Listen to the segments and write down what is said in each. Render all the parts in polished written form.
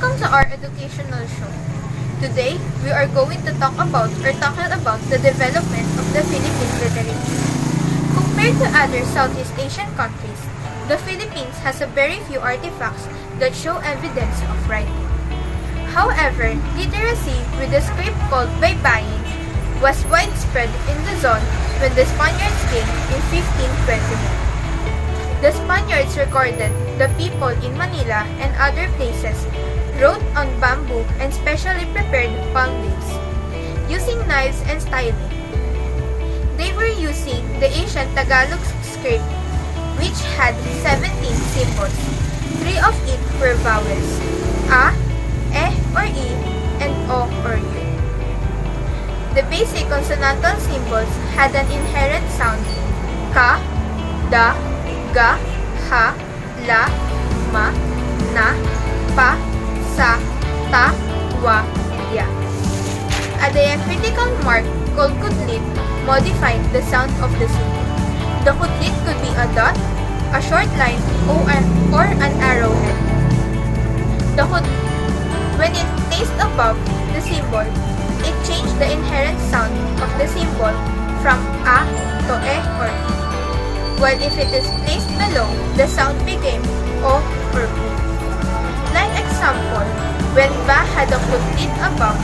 Welcome to our educational show. Today, we are going to talking about the development of the Philippine literature. Compared to other Southeast Asian countries, the Philippines has a very few artifacts that show evidence of writing. However, literacy with the script called Baybayin was widespread in the zone when the Spaniards came in 1521. The Spaniards recorded the people in Manila and other places wrote on bamboo and specially prepared palm leaves, using knives and styling. They were using the ancient Tagalog script, which had 17 symbols. 3 of it were vowels: A, E or E, and O or U. The basic consonantal symbols had an inherent sound: Ka, Da, Ga, Ha, La, Ma, Na, Pa, Sa, Ta, Wa, Ya. A diacritical mark called kudlit modified the sound of the symbol. The kudlit could be a dot, a short line, or an arrowhead. When it placed above the symbol, it changed the inherent sound of the symbol from A to E or E. While if it is placed below, the sound became O or U. Like example, when Ba had a kudlit above,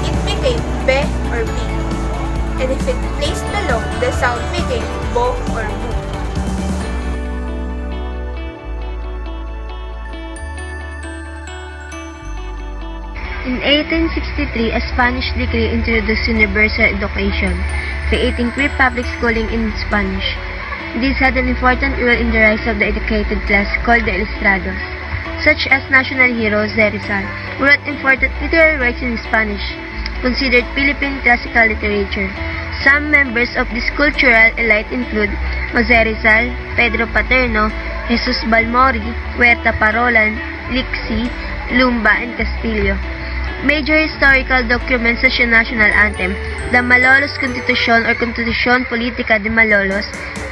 it became Be or B. And if it placed below, the sound became Bo or Bu. In 1863, a Spanish decree introduced universal education, creating free public schooling in Spanish. This had an important role in the rise of the educated class called the Ilustrados, such as national hero Jose Rizal, who wrote important literary works in Spanish, considered Philippine classical literature. Some members of this cultural elite include Jose Rizal, Pedro Paterno, Jesus Balmori, Huerta Parolan, Lixi, Lumba, and Castillo. Major historical documents such as national anthem, the Malolos Constitution or Constitucion Politica de Malolos,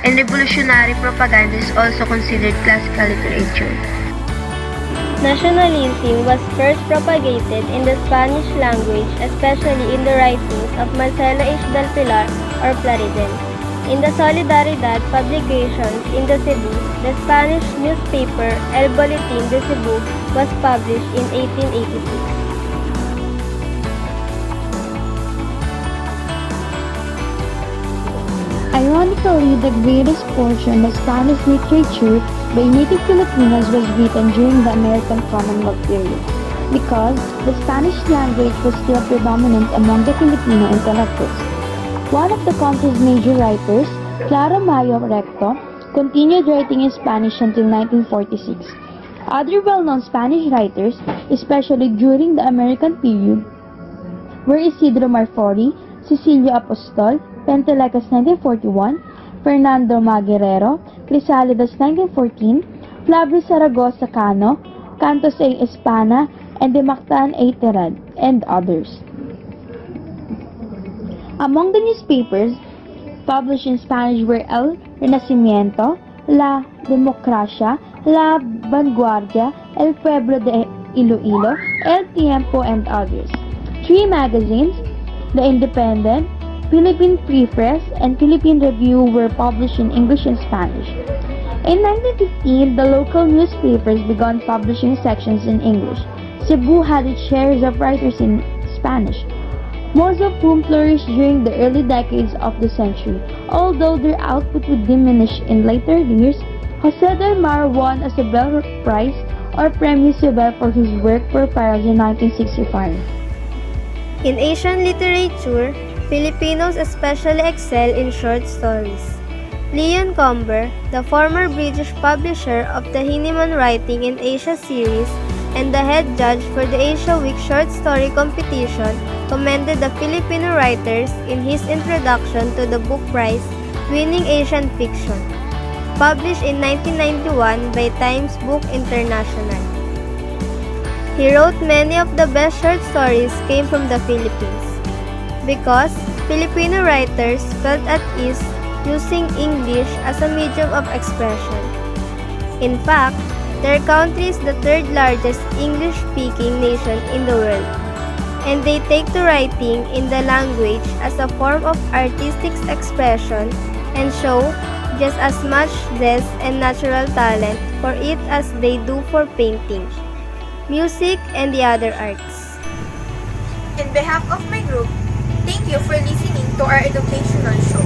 and revolutionary propaganda is also considered classical literature. Nationalism was first propagated in the Spanish language, especially in the writings of Marcelo H. del Pilar or Plaridel. In the Solidaridad publications in the Cebu, the Spanish newspaper El Boletín de Cebu was published in 1886. Ironically, the greatest portion of Spanish literature by native Filipinos was written during the American Commonwealth period, because the Spanish language was still predominant among the Filipino intellectuals. One of the country's major writers, Clara Mayo Recto, continued writing in Spanish until 1946. Other well-known Spanish writers, especially during the American period, were Isidro Marfori, Cecilio Apostol, Pentelecas 1941, Fernando Maguerero, Crisalidas 1914, Flavio Zaragoza Cano, Cantos A. Espana, and De Mactan A. Terad, and others. Among the newspapers published in Spanish were El Renacimiento, La Democracia, La Vanguardia, El Pueblo de Iloilo, El Tiempo, and others. 3 magazines, The Independent, Philippine Free Press, and Philippine Review were published in English and Spanish. In 1915, the local newspapers began publishing sections in English. Cebu had its shares of writers in Spanish, most of whom flourished during the early decades of the century. Although their output would diminish in later years, Jose del Mar won a Sobel Prize or Premio Sobel for his work for Papyrus in 1965. In Asian literature, Filipinos especially excel in short stories. Leon Comber, the former British publisher of the Hinneman Writing in Asia series and the head judge for the Asia Week Short Story Competition, commended the Filipino writers in his introduction to the book prize, Winning Asian Fiction, published in 1991 by Times Book International. He wrote many of the best short stories came from the Philippines, because Filipino writers felt at ease using English as a medium of expression. In fact, Their country is the third largest English-speaking nation in the world, and they take to writing in the language as a form of artistic expression and show just as much zest and natural talent for it as they do for painting, music, and the other arts. In behalf of my group, thank you for listening to our educational show.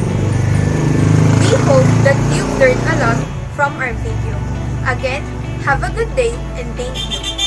We hope that you've learned a lot from our video. Again, have a good day and thank you.